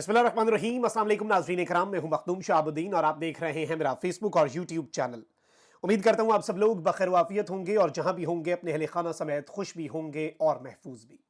बिस्मिल्लाहिर्रहमानिर्रहीम। अस्सलाम वालेकुम नाज़रीन इकराम, मैं हूं मखदूम शाहबुद्दीन और आप देख रहे हैं मेरा फेसबुक और यूट्यूब चैनल। उम्मीद करता हूं आप सब लोग बखैर वाफियत होंगे और जहां भी होंगे अपने अहले खाना समेत खुश भी होंगे और महफूज भी।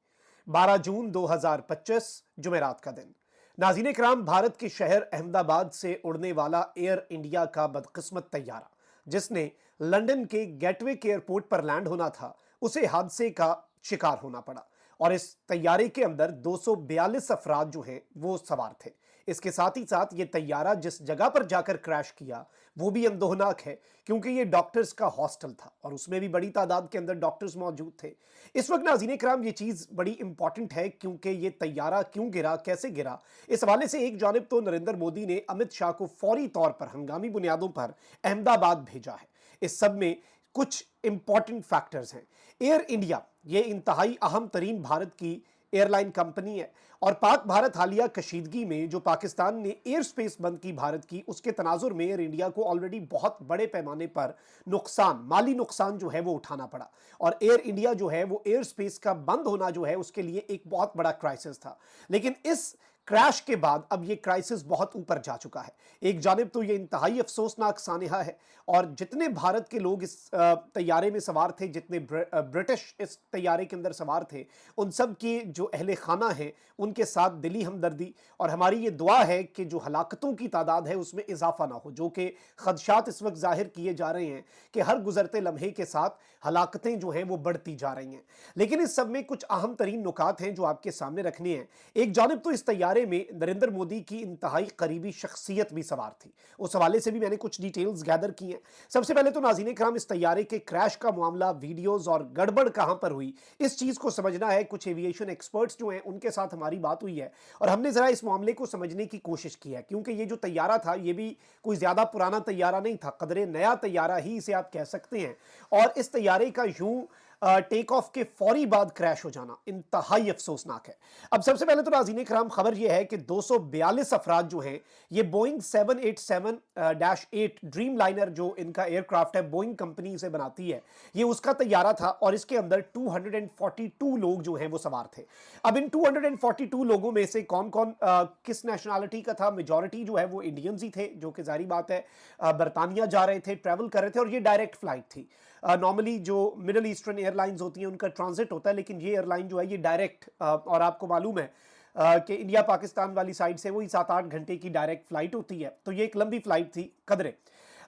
12 जून 2025 जुमेरात का दिन। नाज़रीन इकराम, भारत के शहर अहमदाबाद से उड़ने वाला एयर इंडिया का बदकिस्मत तैयारा जिसने लंदन के गेटवे एयरपोर्ट पर लैंड होना था, उसे हादसे का शिकार होना पड़ा और इस तैयारे के अंदर 242 अफराद जो हैं वो सवार थे। इसके साथ ही साथ ये तैयारा जिस जगह पर जाकर क्रैश किया वो भी अंदोहनाक है, क्योंकि ये डॉक्टर्स का हॉस्टल था और उसमें भी बड़ी तादाद के अंदर डॉक्टर्स मौजूद थे। इस वक्त नाज़रीन कराम ये चीज़ बड़ी इंपॉर्टेंट है, क्योंकि ये तैयारा क्यों गिरा, कैसे गिरा, इस हवाले से एक जानिब तो नरेंद्र मोदी ने अमित शाह को फौरी तौर पर हंगामी बुनियादों पर अहमदाबाद भेजा है। इस सब में कुछ इंपॉर्टेंट फैक्टर्स हैं। एयर इंडिया ये इंतहाई अहम तरीन भारत की एयरलाइन कंपनी है और पाक भारत हालिया कशीदगी में जो पाकिस्तान ने एयर स्पेस बंद की भारत की, उसके तनाजुर में एयर इंडिया को ऑलरेडी बहुत बड़े पैमाने पर नुकसान, माली नुकसान जो है वो उठाना पड़ा और एयर इंडिया जो है वो एयर स्पेस का बंद होना जो है उसके लिए एक बहुत बड़ा क्राइसिस था। लेकिन इस क्रैश के बाद अब ये क्राइसिस बहुत ऊपर जा चुका है। एक जानिब तो ये इंतहाई अफसोसनाक सानिहा है और जितने भारत के लोग इस तैयारे में सवार थे, जितने ब्रिटिश इस तैयारे के अंदर सवार थे, उन सब के जो अहले खाना हैं उनके साथ दिली हमदर्दी और हमारी ये दुआ है कि जो हलाकतों की तादाद है उसमें इजाफा ना हो, जो कि खदशात इस वक्त जाहिर किए जा रहे हैं कि हर गुजरते लम्हे के साथ हलाकतें जो हैं वो बढ़ती जा रही हैं। लेकिन इस सब में कुछ अहम तरीन नुकात हैं जो आपके सामने रखने हैं। एक जानिब तो इस तैयारे में नरेंद्र मोदी की इंतहाई करीबी शख्सियत भी सवार थी, उस हवाले से भी मैंने कुछ डिटेल्स गैदर की हैं। सबसे पहले तो नाज़रीन कराम, इस तैयारे के क्रैश का मामला, वीडियोस और गड़बड़ कहां पर हुई, इस चीज को समझना है। कुछ एविएशन एक्सपर्ट्स जो हैं उनके साथ हमारी बात हुई है और हमने जरा इस मामले को समझने की कोशिश की है, क्योंकि ये जो तैयारा था ये भी कोई ज्यादा पुराना तैयारा नहीं था, कदरे नया तैयारा ही इसे आप कह सकते हैं। और इस तैयारे का यूं टेक ऑफ के फौरी बाद क्रैश हो जाना इंतहाई अफसोसनाक है। अब सबसे पहले तो नाज़रीन कराम, खबर यह है कि 242 अफराद जो हैं ये बोइंग 787-8 ड्रीम लाइनर जो इनका एयरक्राफ्ट है, बोइंग कंपनी इसे बनाती है, ये उसका तैयारा था और इसके अंदर 242 लोग जो हैं वो सवार थे। अब इन 242 लोगों में से कौन कौन किस नेशनलिटी का था? मेजॉरिटी जो है वो इंडियंस ही थे, जो कि जारी बात है बरतानिया जा रहे थे, ट्रैवल कर रहे थे और ये डायरेक्ट फ्लाइट थी। नॉर्मली जो मिडिल ईस्टर्न एयरलाइंस होती हैं उनका ट्रांजिट होता है, लेकिन ये एयरलाइन जो है ये डायरेक्ट, और आपको मालूम है कि इंडिया पाकिस्तान वाली साइड से वही 7-8 घंटे की डायरेक्ट फ्लाइट होती है, तो ये एक लंबी फ्लाइट थी कदरे।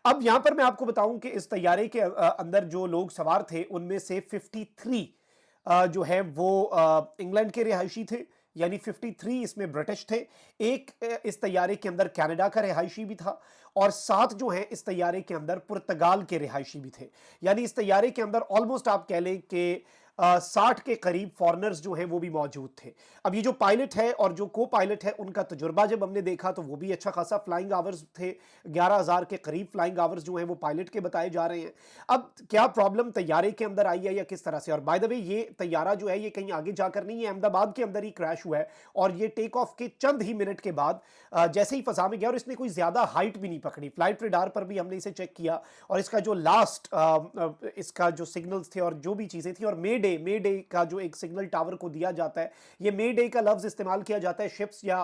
अब यहां पर मैं आपको बताऊं कि इस तैयारे के अंदर जो लोग सवार थे उनमें से 53 जो है वो इंग्लैंड के रिहायशी थे, यानी 53 इसमें ब्रिटिश थे। एक इस तैयारे के अंदर कनाडा का रिहायशी भी था और 7 जो हैं इस तैयारे के अंदर पुर्तगाल के रिहायशी भी थे। यानी इस तैयारे के अंदर ऑलमोस्ट आप कह लें कि 60 के करीब फॉरेनर्स जो हैं वो भी मौजूद थे। अब ये जो पायलट है और जो को पायलट है उनका तजुर्बा जब हमने देखा तो वो भी अच्छा खासा, फ्लाइंग आवर्स थे, 11,000 के करीब फ्लाइंग आवर्स जो हैं वो पायलट के बताए जा रहे हैं। अब क्या प्रॉब्लम तैयारे के अंदर आई है या किस तरह से? और बाय द वे ये तैयारा जो है ये कहीं आगे जाकर नहीं है, अहमदाबाद के अंदर ही क्रैश हुआ है और ये टेक ऑफ के चंद ही मिनट के बाद जैसे ही फजा में गया, और इसने कोई ज्यादा हाइट भी नहीं पकड़ी। फ्लाइट रेडार पर भी हमने इसे चेक किया और इसका जो लास्ट इसका जो सिग्नल्स थे और जो भी चीजें थी, और मे डे का जो एक सिग्नल टावर को दिया जाता है, ये मे डे का लफ्ज इस्तेमाल किया जाता है शिप्स या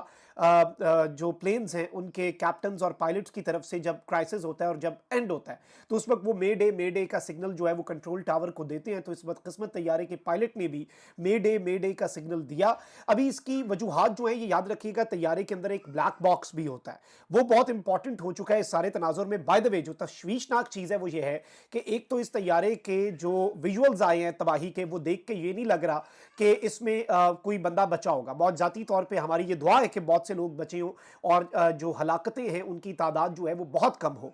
जो प्लेन्स हैं उनके कैप्टन्स और पायलट्स की तरफ से जब क्राइसिस होता है और जब एंड होता है, तो उस वक्त वो मे डे का सिग्नल जो है वो कंट्रोल टावर को देते हैं। तो इस बदकिस्मत तैयारे के पायलट ने भी मे डे का सिग्नल दिया। अभी इसकी वजूहात जो है ये याद रखिएगा, तैयारे के अंदर एक ब्लैक बॉक्स भी होता है, वो बहुत इंपॉर्टेंट हो चुका है इस सारे तनाजुर में। बाय द वे जो तशवीशनाक चीज है वो ये है कि एक तो इस तैयारे के जो विजुअल्स आए हैं तबाही के, वो देख के ये नहीं लग रहा कि इसमें कोई बंदा बचा होगा। बहुत जाती तौर पे हमारी ये दुआ है कि बहुत से लोग बचे हों और जो हलाकतें हैं उनकी तादाद जो है वो बहुत कम हो।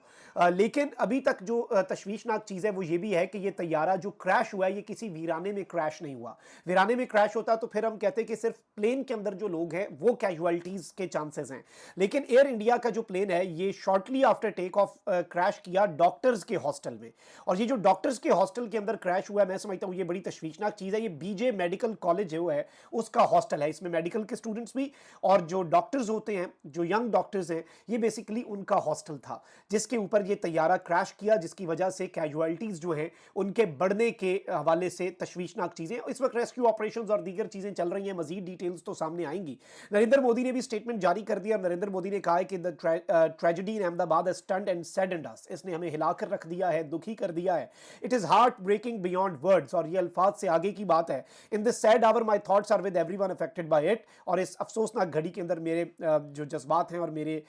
लेकिन अभी तक जो तशवीशनाक चीज़ है वो ये भी है कि ये तैयारा जो क्रैश हुआ है ये किसी वीराने में क्रैश नहीं हुआ। वीराने में क्रैश होता तो फिर हम कहते कि सिर्फ प्लेन के अंदर जो लोग हैं वो कैजुअलिटीज के चांसेस हैं, लेकिन एयर इंडिया का जो प्लेन है ये shortly after take off crash किया डॉक्टर्स के हॉस्टल में। और ये जो डॉक्टर्स के हॉस्टल के अंदर क्रैश हुआ है, मैं समझता हूँ ये बड़ी तशवीशनाक चीज़ है, ये बीजे मेडिकल कॉलेज जो है उसका हॉस्टल है। इसमें मेडिकल के स्टूडेंट्स भी और जो डॉक्टर्स होते हैं, जो यंग डॉक्टर्स हैं, ये बेसिकली उनका हॉस्टल था जिसके ऊपर ये तैयारा क्रैश किया, जिसकी वजह से कैजुअलिटीज़ जो हैं उनके बढ़ने के हवाले से तशवीशनाक चीज़ें। इस वक्त रेस्क्यू ऑपरेशंस और दीगर चीज़ें चल रही हैं, मजीद डिटेल्स तो सामने आएंगी। नरेंद्र मोदी ने भी स्टेटमेंट जारी कर दिया। नरेंद्र मोदी ने कहा है कि the tragedy in Ahmedabad has stunned and saddened us, इसने हमें हिलाकर रख दिया है, दुखी कर दिया है। It is heart breaking beyond words, और ये अल्फाज से आगे की बात है। In this sad hour my thoughts are with everyone affected by it, और इस अफसोसनाक घड़ी के अंदर मेरे जो जज्बात हैं और मेरे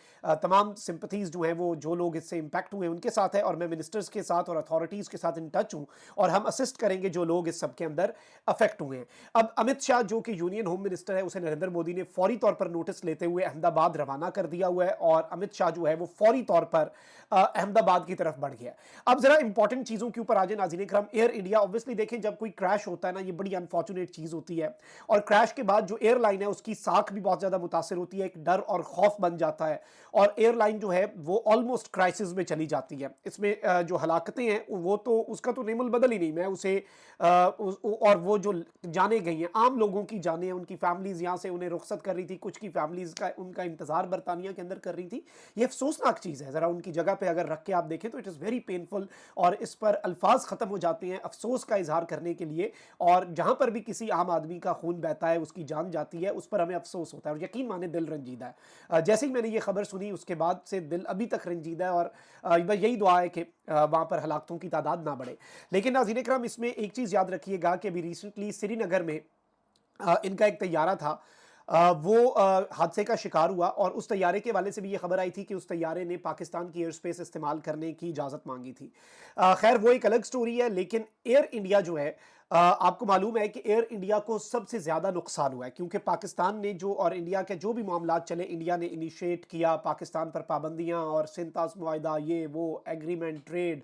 तमाम सिंपथीज जो हैं वो जो लोग इससे इंपैक्ट हुए उनके साथ है, और मैं मिनिस्टर्स के साथ और अथॉरिटीज के साथ इन टच हूं, और हम असिस्ट करेंगे जो लोग इस सब के अंदर अफेक्ट हुए हैं। अब अमित शाह जो कि यूनियन होम मिनिस्टर है, उसे नरेंद्र मोदी ने फौरी तौर पर नोटिस लेते हुए अहमदाबाद रवाना कर दिया हुआ है, और अमित शाह जो है वो फौरी तौर पर अहमदाबाद की तरफ बढ़ गया। अब जरा इंपॉर्टेंट चीजों के ऊपर आ जाए नाज़रीन इकराम। एयर इंडिया, ऑब्वियसली देखें जब कोई क्रैश होता है ना, ये बड़ी अनफॉर्चुनेट चीज होती है, और क्रैश के बाद जो एयरलाइन है उसकी साख भी बहुत ज्यादा मुतासर होती है, एक डर और खौफ बन जाता है, और एयरलाइन जो है वो ऑलमोस्ट क्राइसिस में चली जाती है। इसमें जो हलाकतें हैं वो तो उसका तो नेमुल बदल ही नहीं, मैं उसे और वो जो जाने गई हैं आम लोगों की जाने हैं, उनकी फैमिलीज यहाँ से उन्हें रुखसत कर रही थी, कुछ की फैमिलीज का उनका इंतजार बरतानिया के अंदर कर रही थी। ये अफसोसनाक चीज़ है, ज़रा उनकी जगह पे अगर रख के आप देखें तो इट इज़ वेरी पेनफुल, और इस पर अल्फाज ख़त्म हो जाते हैं अफसोस का इजहार करने के लिए। और जहाँ पर भी किसी आम आदमी का खून बहता है, उसकी जान जाती है, उस पर हमें अफसोस होता है, और यकीन माने दिल रंजीदा है। जैसे ही मैंने ये खबर सुनी उसके बाद से दिल अभी तक रंजीदा है, और बस यही दुआ है कि वहाँ पर हलाकतों की तादाद ना बढ़े। लेकिन नाज़रीन इकराम, इसमें एक चीज़ याद रखिएगा कि अभी रिसेंटली श्रीनगर में इनका एक तैयारा था, वो हादसे का शिकार हुआ, और उस तैयारे के वाले से भी ये खबर आई थी कि उस तैयारे ने पाकिस्तान की एयर स्पेस इस्तेमाल करने की इजाज़त मांगी थी। खैर वो एक अलग स्टोरी है, लेकिन एयर इंडिया जो है, आपको मालूम है कि एयर इंडिया को सबसे ज़्यादा नुकसान हुआ है, क्योंकि पाकिस्तान ने जो और इंडिया के जो भी मामलात चले, इंडिया ने इनिशिएट किया, पाकिस्तान पर पाबंदियां और सिंतास मुआहिदा, ये वो एग्रीमेंट, ट्रेड,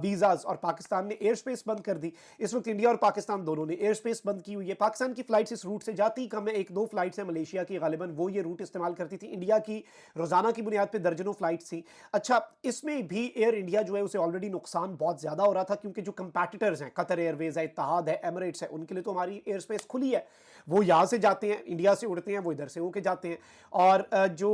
वीज़ाज़, और पाकिस्तान ने एयर स्पेस बंद कर दी। इस वक्त इंडिया और पाकिस्तान दोनों ने एयर स्पेस बंद की हुई है। पाकिस्तान की फ़्लाइट्स इस रूट से जाती कम है, एक दो फ्लाइट्स हैं मलेशिया की, गालिबन वो ये रूट इस्तेमाल करती थी। इंडिया की रोज़ाना की बुनियाद पर दर्जनों फ्लाइट्स थी। अच्छा, इसमें भी एयर इंडिया जो है उसे ऑलरेडी नुकसान बहुत ज़्यादा हो रहा था, क्योंकि जो कंपैटिटर्स हैं, कतर एयरवेज़ है, इत्तेहाद है, एमिरेट्स है, उनके लिए तो हमारी एयर स्पेस खुली है, वो यहाँ से जाते हैं, इंडिया से उड़ते हैं, वो इधर से होके जाते हैं। और जो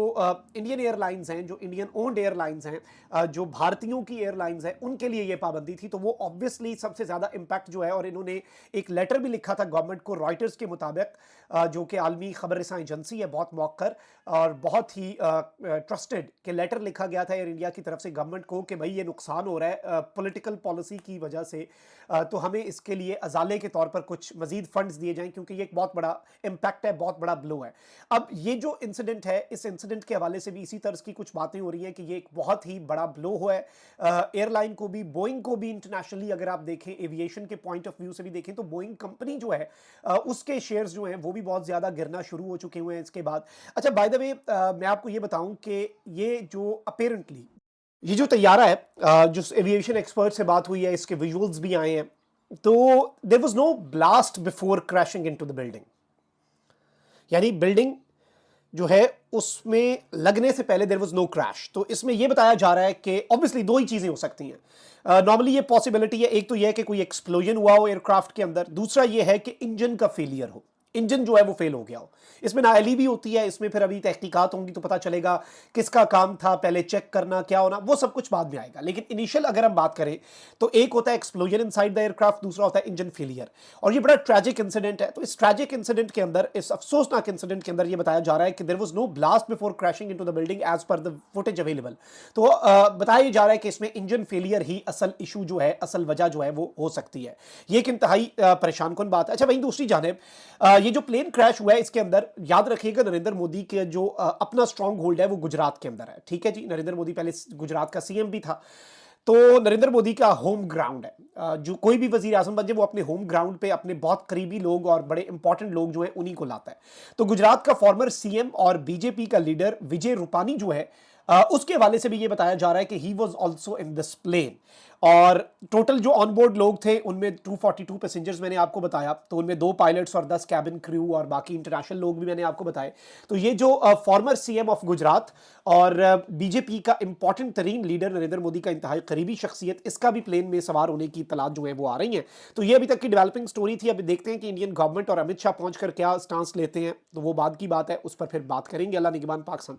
इंडियन एयरलाइंस हैं, जो इंडियन ओन्ड एयरलाइंस हैं, जो भारतीयों की एयरलाइंस हैं, उनके लिए ये पाबंदी थी, तो वो ऑब्वियसली सबसे ज़्यादा इम्पैक्ट जो है। और इन्होंने एक लेटर भी लिखा था गवर्नमेंट को, रॉयटर्स के मुताबिक, जो कि आलमी खबर रसां एजेंसी है, बहुत मौक़र और बहुत ही ट्रस्टेड, के लेटर लिखा गया था एयर इंडिया की तरफ से गवर्नमेंट को कि भाई ये नुकसान हो रहा है पॉलिटिकल पॉलिसी की वजह से, तो हमें इसके लिए अजाले के तौर पर कुछ मजीद फंड्स दिए जाएं, क्योंकि ये एक बहुत बड़ा इम्पैक्ट है, बहुत बड़ा ब्लो है। अब ये जो इंसिडेंट है, इस इंसिडेंट के हवाले से भी इसी तरह की कुछ बातें हो रही हैं कि ये एक बहुत ही बड़ा ब्लो हुआ है एयरलाइन को भी, बोइंग को भी। इंटरनेशनली अगर आप देखें, एविएशन के पॉइंट ऑफ व्यू से भी देखें, तो बोइंग कंपनी जो है उसके शेयर्स जो हैं वो भी बहुत ज़्यादा गिरना शुरू हो चुके हुए हैं इसके बाद। अच्छा, बाय द वे मैं आपको ये बताऊं कि ये जो अपेरेंटली ये जो तैयारा है, जो एविएशन एक्सपर्ट से बात हुई है, इसके विजुअल्स भी आए हैं, तो there was no blast before crashing into the building, यानी बिल्डिंग जो है उसमें लगने से पहले देयर वाज नो क्रैश। तो इसमें यह बताया जा रहा है कि ऑब्वियसली दो ही चीजें हो सकती हैं। नॉर्मली ये पॉसिबिलिटी है, एक तो यह है कि कोई एक्सप्लोजन हुआ हो एयरक्राफ्ट के अंदर, दूसरा यह है कि इंजन का फेलियर हो, इंजन जो है वो फेल हो गया हो। इसमें नाअहली भी होती है, इसमें फिर अभी तहकीकात होंगी तो पता चलेगा किसका काम था, पहले चेक करना क्या होना, वो सब कुछ बाद में आएगा। लेकिन इनिशियल अगर हम बात करें तो एक होता है एक्सप्लोजन इनसाइड द एयरक्राफ्ट, दूसरा होता है इंजन फेलियर, और ये बड़ा ट्रैजिक इंसिडेंट है। तो इस ट्रैजिक इंसिडेंट के अंदर, इस अफसोसनाक इंसिडेंट के अंदर ये बताया जा रहा है कि there was no blast before crashing into the building as per the footage available. तो बताया जा रहा है कि इसमें इंजन फेलियर ही असल इशू जो है, असल वजह जो है वो हो सकती है। ये एक इंतहाई परेशान कुन बात है। अच्छा, वहीं दूसरी जानिब ये जो प्लेन क्रैश हुआ है, इसके अंदर याद रखिएगा नरेंद्र मोदी के जो अपना स्ट्रॉन्ग होल्ड है वो गुजरात के अंदर है। ठीक है जी, नरेंद्र मोदी पहले गुजरात का सीएम भी था, तो नरेंद्र मोदी का होम ग्राउंड है। जो कोई भी वजीर आजम बन जाए वो अपने होम ग्राउंड पे अपने बहुत करीबी लोग और बड़े इंपॉर्टेंट लोग जो हैं उन्हीं को लाता है। तो गुजरात का फॉर्मर सीएम और बीजेपी का लीडर विजय रूपानी जो है उसके हवाले से भी ये बताया जा रहा है कि he was also in this plane. और टोटल जो ऑन बोर्ड लोग थे उनमें 242 पैसेंजर्स मैंने आपको बताया, तो उनमें 2 पायलट्स और 10 कैबिन क्रू और बाकी इंटरनेशनल लोग भी मैंने आपको बताए। तो ये जो फॉर्मर सीएम ऑफ गुजरात और बीजेपी का इंपॉर्टेंट तरीन लीडर नरेंद्र मोदी का इंतहाई करीबी शख्सियत, इसका भी प्लेन में सवार होने की इत्तलात जो है वो आ रही हैं। तो ये अभी तक की डेवलपिंग स्टोरी थी। अभी देखते हैं कि इंडियन गवर्नमेंट और अमित शाह पहुंचकर क्या स्टांस लेते हैं, तो वो बाद की बात है, उस पर फिर बात करेंगे। अल्लाह निगहबान पाकिस्तान।